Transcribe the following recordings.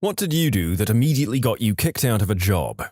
What did you do that immediately got you kicked out of a job?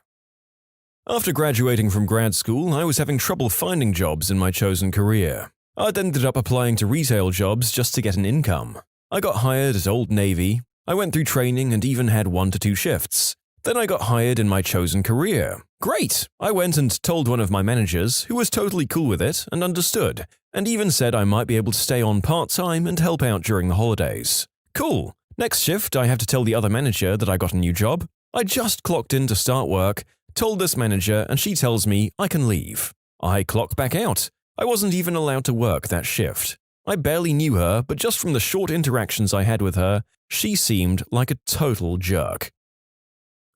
After graduating from grad school, I was having trouble finding jobs in my chosen career. I'd ended up applying to retail jobs just to get an income. I got hired at Old Navy. I went through training and even had 1 to 2 shifts. Then I got hired in my chosen career. Great! I went and told one of my managers, who was totally cool with it and understood, and even said I might be able to stay on part-time and help out during the holidays. Cool! Next shift, I have to tell the other manager that I got a new job. I just clocked in to start work, told this manager, and she tells me I can leave. I clock back out. I wasn't even allowed to work that shift. I barely knew her, but just from the short interactions I had with her, she seemed like a total jerk.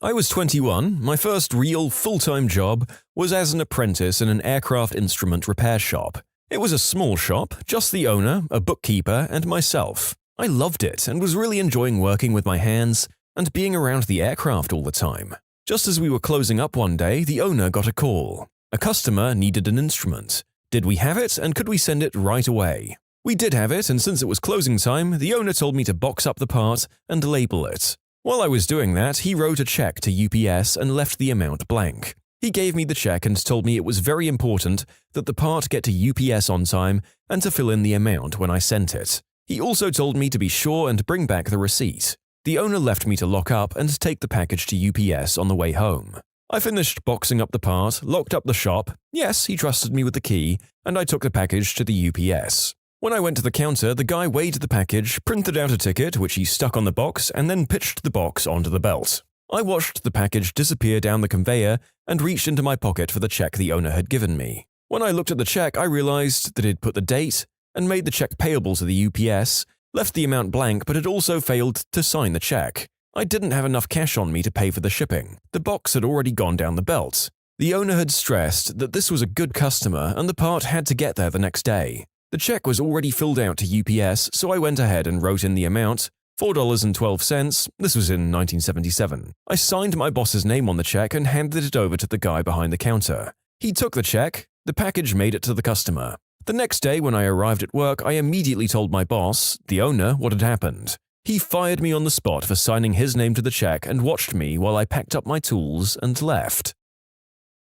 I was 21. My first real full-time job was as an apprentice in an aircraft instrument repair shop. It was a small shop, just the owner, a bookkeeper, and myself. I loved it and was really enjoying working with my hands and being around the aircraft all the time. Just as we were closing up one day, the owner got a call. A customer needed an instrument. Did we have it, and could we send it right away? We did have it, and since it was closing time, the owner told me to box up the part and label it. While I was doing that, he wrote a check to UPS and left the amount blank. He gave me the check and told me it was very important that the part get to UPS on time and to fill in the amount when I sent it. He also told me to be sure and bring back the receipt. The owner left me to lock up and take the package to UPS on the way home. I finished boxing up the part, locked up the shop. Yes, he trusted me with the key, and I took the package to the UPS. When I went to the counter, the guy weighed the package, printed out a ticket which he stuck on the box, and then pitched the box onto the belt. I watched the package disappear down the conveyor and reached into my pocket for the check the owner had given me. When I looked at the check, I realized that he'd put the date and made the check payable to the UPS, left the amount blank, but had also failed to sign the check. I didn't have enough cash on me to pay for the shipping. The box had already gone down the belt. The owner had stressed that this was a good customer and the part had to get there the next day. The check was already filled out to UPS, so I went ahead and wrote in the amount, $4.12. This was in 1977. I signed my boss's name on the check and handed it over to the guy behind the counter. He took the check. The package made it to the customer. The next day when I arrived at work, I immediately told my boss, the owner, what had happened. He fired me on the spot for signing his name to the check and watched me while I packed up my tools and left.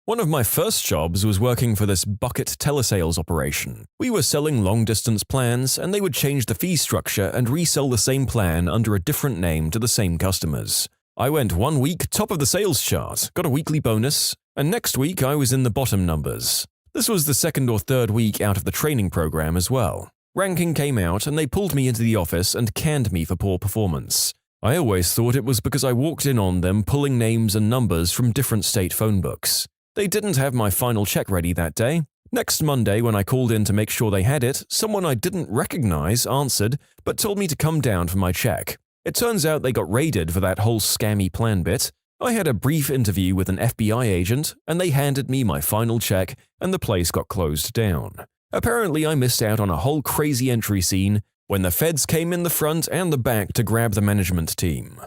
One of my first jobs was working for this bucket telesales operation. We were selling long-distance plans, and they would change the fee structure and resell the same plan under a different name to the same customers. I went 1 week top of the sales chart, got a weekly bonus, and next week I was in the bottom numbers. This was the 2nd or 3rd week out of the training program as well. Ranking came out and they pulled me into the office and canned me for poor performance. I always thought it was because I walked in on them pulling names and numbers from different state phone books. They didn't have my final check ready that day. Next Monday, when I called in to make sure they had it, someone I didn't recognize answered but told me to come down for my check. It turns out they got raided for that whole scammy plan bit. I had a brief interview with an FBI agent, and they handed me my final check, and the place got closed down. Apparently, I missed out on a whole crazy entry scene when the feds came in the front and the back to grab the management team.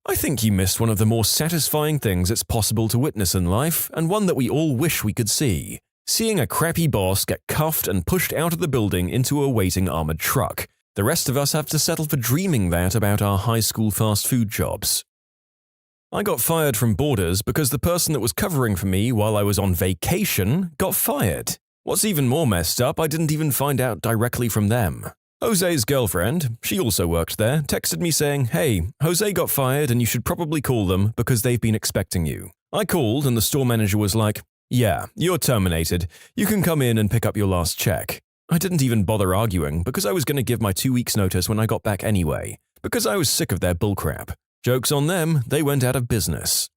I think you missed one of the more satisfying things it's possible to witness in life, and one that we all wish we could see. Seeing a crappy boss get cuffed and pushed out of the building into a waiting armored truck. The rest of us have to settle for dreaming that about our high school fast food jobs. I got fired from Borders because the person that was covering for me while I was on vacation got fired. What's even more messed up, I didn't even find out directly from them. Jose's girlfriend, she also worked there, texted me saying, "Hey, Jose got fired and you should probably call them because they've been expecting you." I called and the store manager was like, "Yeah, you're terminated. You can come in and pick up your last check." I didn't even bother arguing because I was going to give my 2 weeks notice when I got back anyway, because I was sick of their bullcrap. Joke's on them, they went out of business.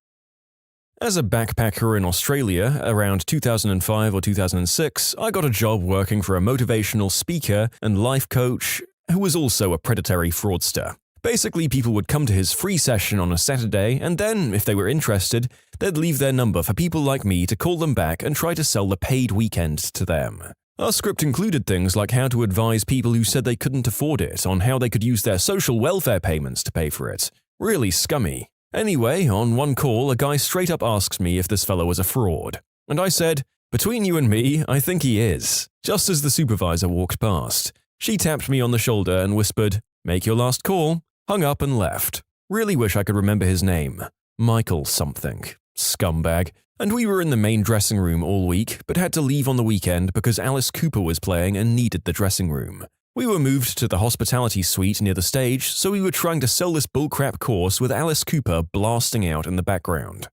As a backpacker in Australia around 2005 or 2006, I got a job working for a motivational speaker and life coach who was also a predatory fraudster. Basically, people would come to his free session on a Saturday, and then, if they were interested, they'd leave their number for people like me to call them back and try to sell the paid weekend to them. Our script included things like how to advise people who said they couldn't afford it on how they could use their social welfare payments to pay for it. Really scummy. Anyway, on one call, a guy straight up asked me if this fellow was a fraud. And I said, "Between you and me, I think he is," just as the supervisor walked past. She tapped me on the shoulder and whispered, "Make your last call," hung up and left. Really wish I could remember his name. Michael something. Scumbag. And we were in the main dressing room all week, but had to leave on the weekend because Alice Cooper was playing and needed the dressing room. We were moved to the hospitality suite near the stage, so we were trying to sell this bullcrap course with Alice Cooper blasting out in the background.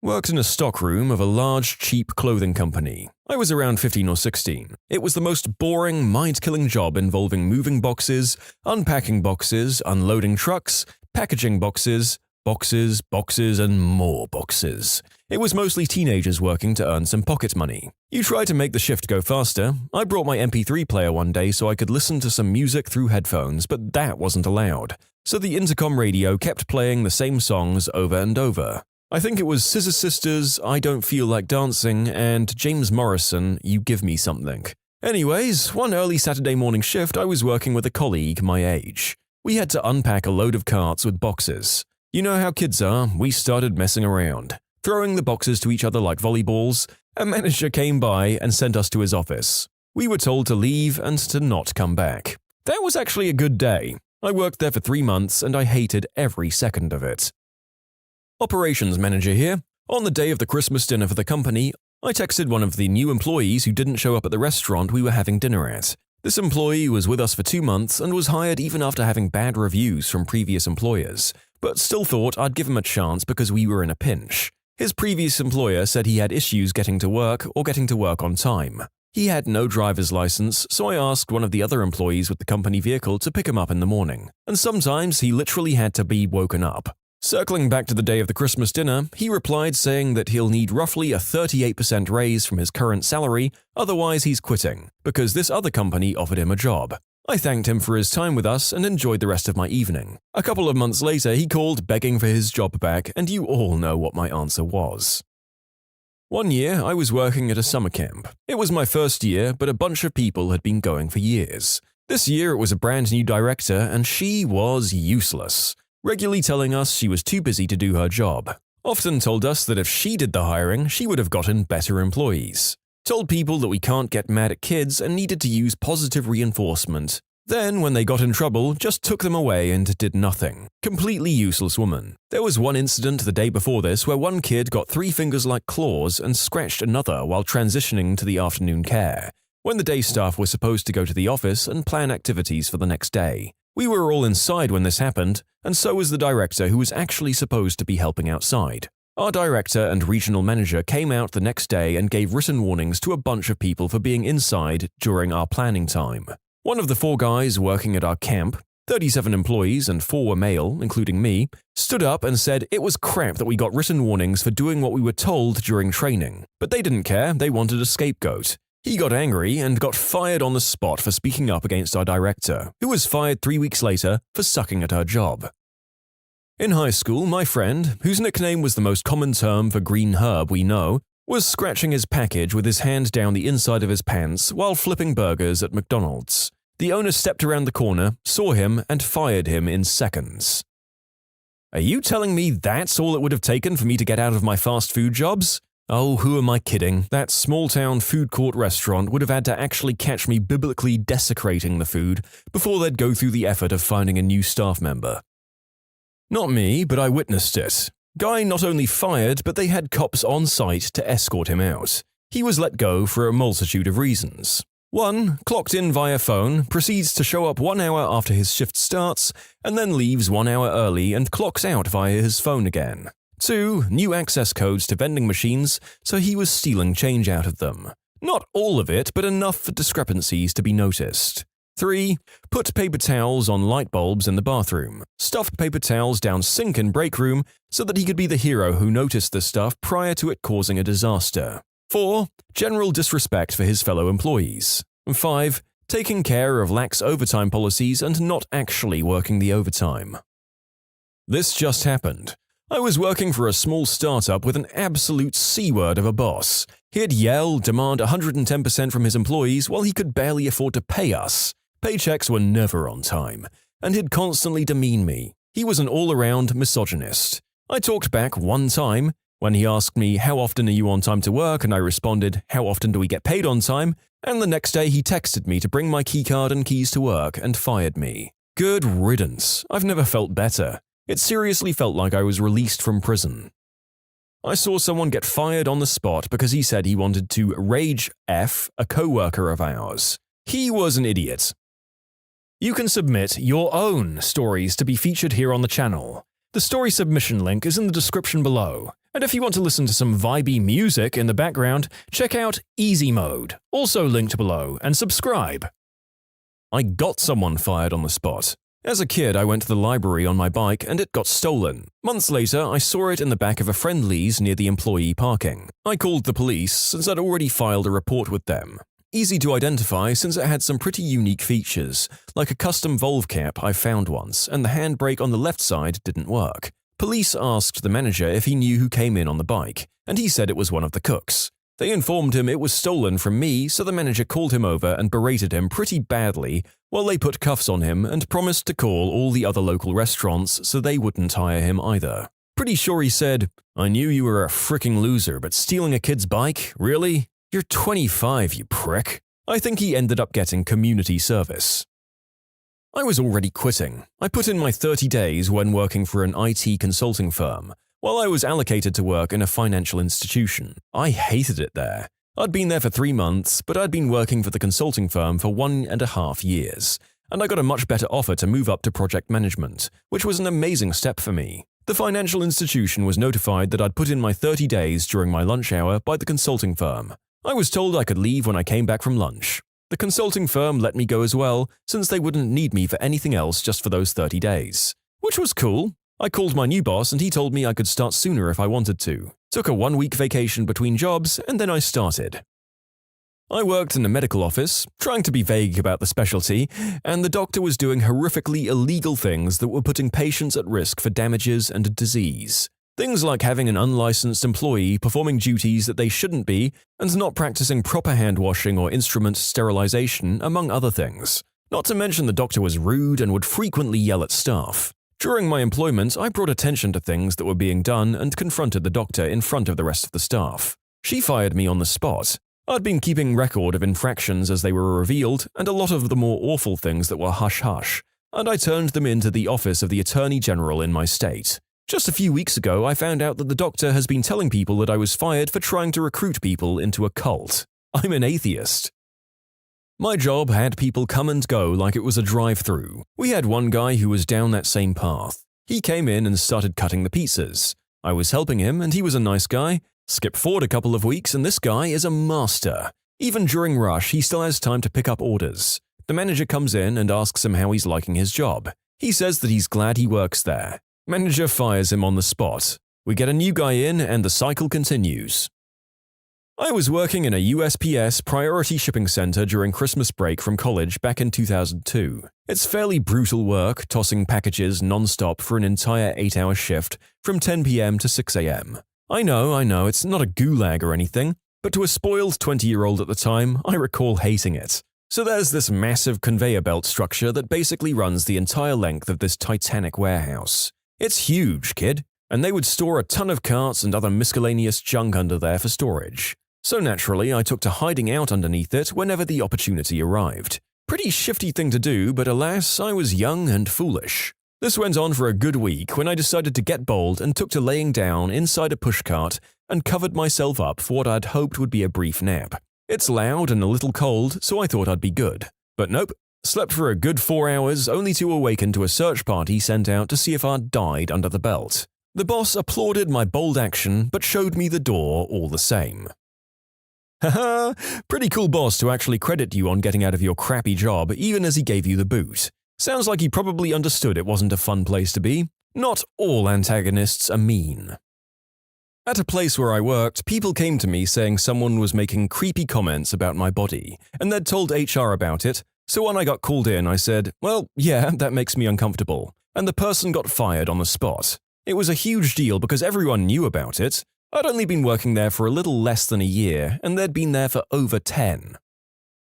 Worked in a stockroom of a large, cheap clothing company. I was around 15 or 16. It was the most boring, mind-killing job involving moving boxes, unpacking boxes, unloading trucks, packaging boxes, and more boxes. It was mostly teenagers working to earn some pocket money. You try to make the shift go faster. I brought my MP3 player one day so I could listen to some music through headphones, but that wasn't allowed. So the intercom radio kept playing the same songs over and over. I think it was Scissor Sisters, I Don't Feel Like Dancing, and James Morrison, You Give Me Something. Anyways, one early Saturday morning shift I was working with a colleague my age. We had to unpack a load of carts with boxes. You know how kids are, we started messing around, throwing the boxes to each other like volleyballs. A manager came by and sent us to his office. We were told to leave and to not come back. That was actually a good day. I worked there for 3 months and I hated every second of it. Operations manager here. On the day of the Christmas dinner for the company, I texted one of the new employees who didn't show up at the restaurant we were having dinner at. This employee was with us for 2 months and was hired even after having bad reviews from previous employers, but still thought I'd give him a chance because we were in a pinch. His previous employer said he had issues getting to work or getting to work on time. He had no driver's license, so I asked one of the other employees with the company vehicle to pick him up in the morning, and sometimes he literally had to be woken up. Circling back to the day of the Christmas dinner, he replied saying that he'll need roughly a 38% raise from his current salary, otherwise he's quitting, because this other company offered him a job. I thanked him for his time with us and enjoyed the rest of my evening. A couple of months later, he called begging for his job back, and you all know what my answer was. One year, I was working at a summer camp. It was my first year, but a bunch of people had been going for years. This year, it was a brand new director, and she was useless, regularly telling us she was too busy to do her job. Often told us that if she did the hiring, she would have gotten better employees. Told people that we can't get mad at kids and needed to use positive reinforcement. Then, when they got in trouble, just took them away and did nothing. Completely useless woman. There was one incident the day before this where one kid got 3 fingers like claws and scratched another while transitioning to the afternoon care, when the day staff were supposed to go to the office and plan activities for the next day. We were all inside when this happened, and so was the director who was actually supposed to be helping outside. Our director and regional manager came out the next day and gave written warnings to a bunch of people for being inside during our planning time. One of the 4 guys working at our camp, 37 employees and 4 were male, including me, stood up and said it was crap that we got written warnings for doing what we were told during training. But they didn't care, they wanted a scapegoat. He got angry and got fired on the spot for speaking up against our director, who was fired 3 weeks later for sucking at her job. In high school, my friend, whose nickname was the most common term for green herb we know, was scratching his package with his hand down the inside of his pants while flipping burgers at McDonald's. The owner stepped around the corner, saw him, and fired him in seconds. Are you telling me that's all it would have taken for me to get out of my fast food jobs? Oh, who am I kidding? That small-town food court restaurant would have had to actually catch me biblically desecrating the food before they'd go through the effort of finding a new staff member. Not me, but I witnessed it. Guy not only fired, but they had cops on site to escort him out. He was let go for a multitude of reasons. 1. Clocked in via phone, proceeds to show up 1 hour after his shift starts, and then leaves 1 hour early and clocks out via his phone again. 2. New access codes to vending machines, so he was stealing change out of them. Not all of it, but enough for discrepancies to be noticed. 3. Put paper towels on light bulbs in the bathroom. Stuffed paper towels down sink in break room so that he could be the hero who noticed the stuff prior to it causing a disaster. 4. General disrespect for his fellow employees. 5. Taking care of lax overtime policies and not actually working the overtime. This just happened. I was working for a small startup with an absolute C-word of a boss. He'd yell, demand 110% from his employees while he could barely afford to pay us. Paychecks were never on time, and he'd constantly demean me. He was an all-around misogynist. I talked back one time when he asked me, "How often are you on time to work?" and I responded, "How often do we get paid on time?" And the next day he texted me to bring my keycard and keys to work and fired me. Good riddance. I've never felt better. It seriously felt like I was released from prison. I saw someone get fired on the spot because he said he wanted to rage F a co-worker of ours. He was an idiot. You can submit your own stories to be featured here on the channel. The story submission link is in the description below. And if you want to listen to some vibey music in the background, check out Easy Mode, also linked below, and subscribe. I got someone fired on the spot. As a kid, I went to the library on my bike and it got stolen. Months later, I saw it in the back of a friendly's near the employee parking. I called the police since I'd already filed a report with them. Easy to identify since it had some pretty unique features, like a custom valve cap I found once, and the handbrake on the left side didn't work. Police asked the manager if he knew who came in on the bike, and he said it was one of the cooks. They informed him it was stolen from me, so the manager called him over and berated him pretty badly while they put cuffs on him and promised to call all the other local restaurants so they wouldn't hire him either. Pretty sure he said, "I knew you were a fricking loser, but stealing a kid's bike? Really? You're 25, you prick." I think he ended up getting community service. I was already quitting. I put in my 30 days when working for an IT consulting firm, while I was allocated to work in a financial institution. I hated it there. I'd been there for 3 months, but I'd been working for the consulting firm for 1.5 years, and I got a much better offer to move up to project management, which was an amazing step for me. The financial institution was notified that I'd put in my 30 days during my lunch hour by the consulting firm. I was told I could leave when I came back from lunch. The consulting firm let me go as well, since they wouldn't need me for anything else just for those 30 days. Which was cool. I called my new boss and he told me I could start sooner if I wanted to. Took a 1-week vacation between jobs and then I started. I worked in a medical office, trying to be vague about the specialty, and the doctor was doing horrifically illegal things that were putting patients at risk for damages and disease. Things like having an unlicensed employee performing duties that they shouldn't be and not practicing proper hand washing or instrument sterilization, among other things. Not to mention the doctor was rude and would frequently yell at staff. During my employment, I brought attention to things that were being done and confronted the doctor in front of the rest of the staff. She fired me on the spot. I'd been keeping record of infractions as they were revealed and a lot of the more awful things that were hush-hush, and I turned them into the office of the Attorney General in my state. Just a few weeks ago, I found out that the doctor has been telling people that I was fired for trying to recruit people into a cult. I'm an atheist. My job had people come and go like it was a drive-thru. We had one guy who was down that same path. He came in and started cutting the pizzas. I was helping him and he was a nice guy. Skip forward a couple of weeks and this guy is a master. Even during rush, he still has time to pick up orders. The manager comes in and asks him how he's liking his job. He says that he's glad he works there. Manager fires him on the spot. We get a new guy in and the cycle continues. I was working in a USPS priority shipping center during Christmas break from college back in 2002. It's fairly brutal work, tossing packages non-stop for an entire 8-hour shift from 10 p.m. to 6 a.m. I know, it's not a gulag or anything, but to a spoiled 20-year-old at the time, I recall hating it. So there's this massive conveyor belt structure that basically runs the entire length of this titanic warehouse. It's huge, kid, and they would store a ton of carts and other miscellaneous junk under there for storage. So naturally, I took to hiding out underneath it whenever the opportunity arrived. Pretty shifty thing to do, but alas, I was young and foolish. This went on for a good week when I decided to get bold and took to laying down inside a pushcart and covered myself up for what I'd hoped would be a brief nap. It's loud and a little cold, so I thought I'd be good. But nope. Slept for a good 4 hours, only to awaken to a search party sent out to see if I'd died under the belt. The boss applauded my bold action, but showed me the door all the same. Haha, pretty cool boss to actually credit you on getting out of your crappy job even as he gave you the boot. Sounds like he probably understood it wasn't a fun place to be. Not all antagonists are mean. At a place where I worked, people came to me saying someone was making creepy comments about my body, and they'd told HR about it. So when I got called in, I said, well, yeah, that makes me uncomfortable. And the person got fired on the spot. It was a huge deal because everyone knew about it. I'd only been working there for a little less than a year, and they'd been there for over 10.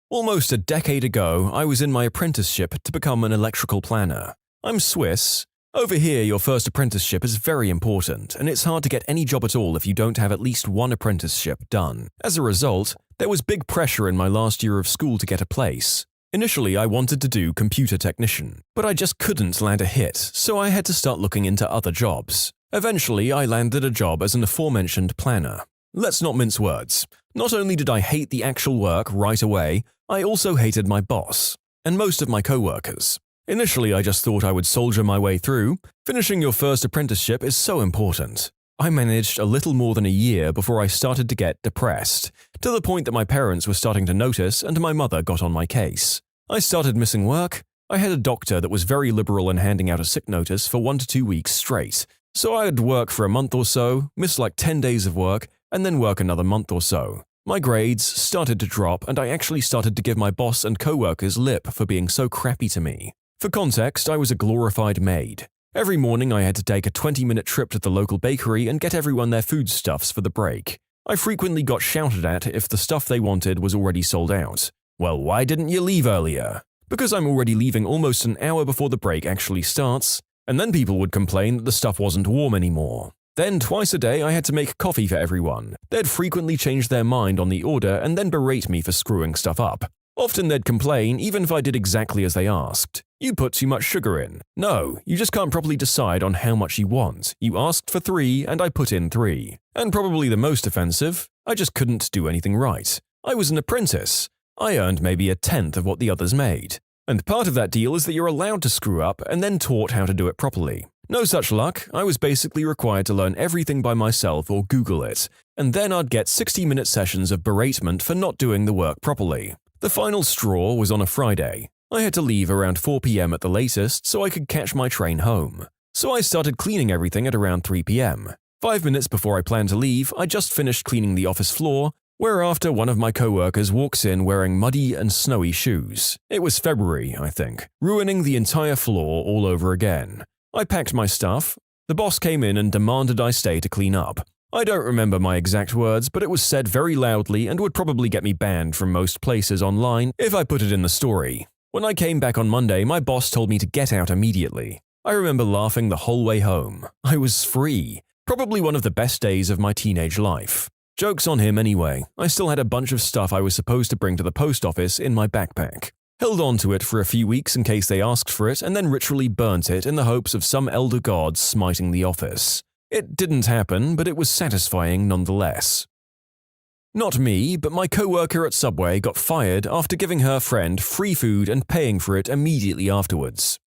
Almost a decade ago, I was in my apprenticeship to become an electrical planner. I'm Swiss. Over here, your first apprenticeship is very important, and it's hard to get any job at all if you don't have at least one apprenticeship done. As a result, there was big pressure in my last year of school to get a place. Initially, I wanted to do computer technician, but I just couldn't land a hit, so I had to start looking into other jobs. Eventually, I landed a job as an aforementioned planner. Let's not mince words. Not only did I hate the actual work right away, I also hated my boss and most of my co-workers. Initially, I just thought I would soldier my way through. Finishing your first apprenticeship is so important. I managed a little more than a year before I started to get depressed, to the point that my parents were starting to notice and my mother got on my case. I started missing work. I had a doctor that was very liberal in handing out a sick notice for 1 to 2 weeks straight, so I'd work for a month or so, miss like 10 days of work, and then work another month or so. My grades started to drop and I actually started to give my boss and co-workers lip for being so crappy to me. For context, I was a glorified maid. Every morning I had to take a 20-minute trip to the local bakery and get everyone their foodstuffs for the break. I frequently got shouted at if the stuff they wanted was already sold out. Well, why didn't you leave earlier? Because I'm already leaving almost an hour before the break actually starts, and then people would complain that the stuff wasn't warm anymore. Then twice a day I had to make coffee for everyone. They'd frequently change their mind on the order and then berate me for screwing stuff up. Often they'd complain even if I did exactly as they asked. You put too much sugar in. No, you just can't properly decide on how much you want. You asked for 3 and I put in 3. And probably the most offensive, I just couldn't do anything right. I was an apprentice. I earned maybe 1/10 of what the others made. And part of that deal is that you're allowed to screw up and then taught how to do it properly. No such luck, I was basically required to learn everything by myself or Google it, and then I'd get 60-minute sessions of beratement for not doing the work properly. The final straw was on a Friday. I had to leave around 4 p.m. at the latest so I could catch my train home. So I started cleaning everything at around 3 p.m. 5 minutes before I planned to leave, I just finished cleaning the office floor, whereafter one of my co-workers walks in wearing muddy and snowy shoes. It was February, I think, ruining the entire floor all over again. I packed my stuff. The boss came in and demanded I stay to clean up. I don't remember my exact words, but it was said very loudly and would probably get me banned from most places online if I put it in the story. When I came back on Monday, my boss told me to get out immediately. I remember laughing the whole way home. I was free. Probably one of the best days of my teenage life. Joke's on him anyway. I still had a bunch of stuff I was supposed to bring to the post office in my backpack. Held on to it for a few weeks in case they asked for it and then ritually burnt it in the hopes of some elder god smiting the office. It didn't happen, but it was satisfying nonetheless. Not me, but my co-worker at Subway got fired after giving her friend free food and paying for it immediately afterwards.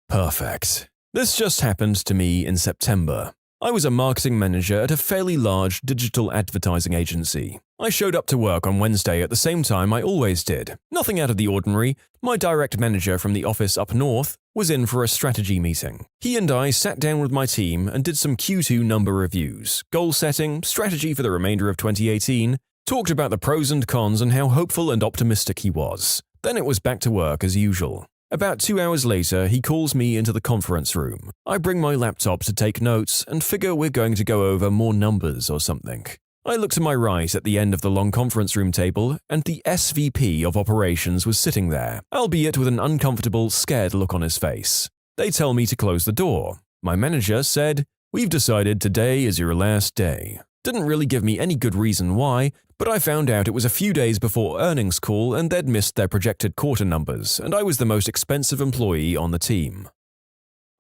Perfect. This just happened to me in September. I was a marketing manager at a fairly large digital advertising agency. I showed up to work on Wednesday at the same time I always did. Nothing out of the ordinary. My direct manager from the office up north was in for a strategy meeting. He and I sat down with my team and did some Q2 number reviews, goal setting, strategy for the remainder of 2018, talked about the pros and cons and how hopeful and optimistic he was. Then it was back to work as usual. About 2 hours later, he calls me into the conference room. I bring my laptop to take notes and figure we're going to go over more numbers or something. I look to my right at the end of the long conference room table, and the SVP of operations was sitting there, albeit with an uncomfortable, scared look on his face. They tell me to close the door. My manager said, "We've decided today is your last day." Didn't really give me any good reason why, but I found out it was a few days before earnings call and they'd missed their projected quarter numbers, and I was the most expensive employee on the team.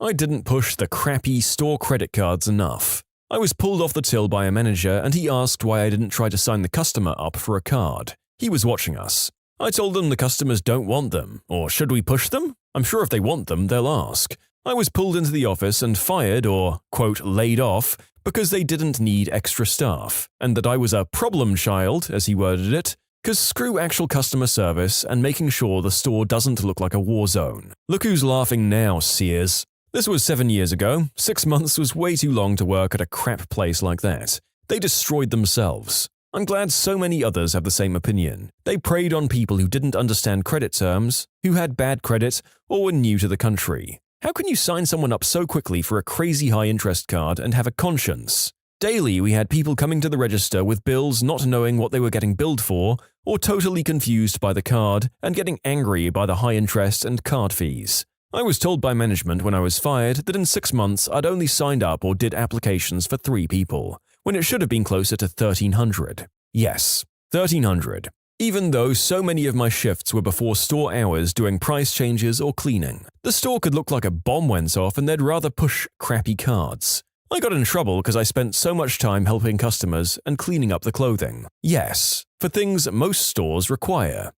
I didn't push the crappy store credit cards enough. I was pulled off the till by a manager and he asked why I didn't try to sign the customer up for a card. He was watching us. I told them the customers don't want them, or should we push them? I'm sure if they want them, they'll ask. I was pulled into the office and fired or, quote, laid off, because they didn't need extra staff, and that I was a problem child, as he worded it, because screw actual customer service and making sure the store doesn't look like a war zone. Look who's laughing now, Sears. This was 7 years ago. 6 months was way too long to work at a crap place like that. They destroyed themselves. I'm glad so many others have the same opinion. They preyed on people who didn't understand credit terms, who had bad credit, or were new to the country. How can you sign someone up so quickly for a crazy high-interest card and have a conscience? Daily, we had people coming to the register with bills not knowing what they were getting billed for, or totally confused by the card and getting angry by the high interest and card fees. I was told by management when I was fired that in 6 months I'd only signed up or did applications for 3 people, when it should have been closer to 1,300. Yes, 1,300. even though so many of my shifts were before store hours doing price changes or cleaning. The store could look like a bomb went off and they'd rather push crappy cards. I got in trouble because I spent so much time helping customers and cleaning up the clothing. Yes, for things most stores require.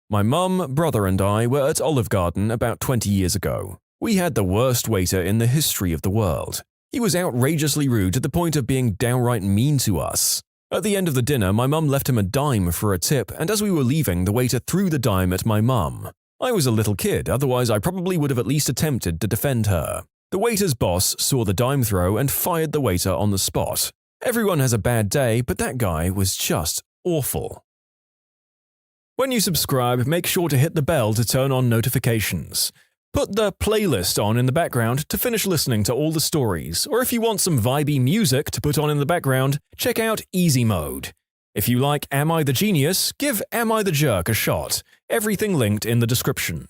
My mum, brother and I were at Olive Garden about 20 years ago. We had the worst waiter in the history of the world. He was outrageously rude to the point of being downright mean to us. At the end of the dinner, my mum left him a dime for a tip, and as we were leaving, the waiter threw the dime at my mum. I was a little kid, otherwise I probably would have at least attempted to defend her. The waiter's boss saw the dime throw and fired the waiter on the spot. Everyone has a bad day, but that guy was just awful. When you subscribe, make sure to hit the bell to turn on notifications. Put the playlist on in the background to finish listening to all the stories, or if you want some vibey music to put on in the background, check out Easy Mode. If you like Am I the Genius, give Am I the Jerk a shot. Everything linked in the description.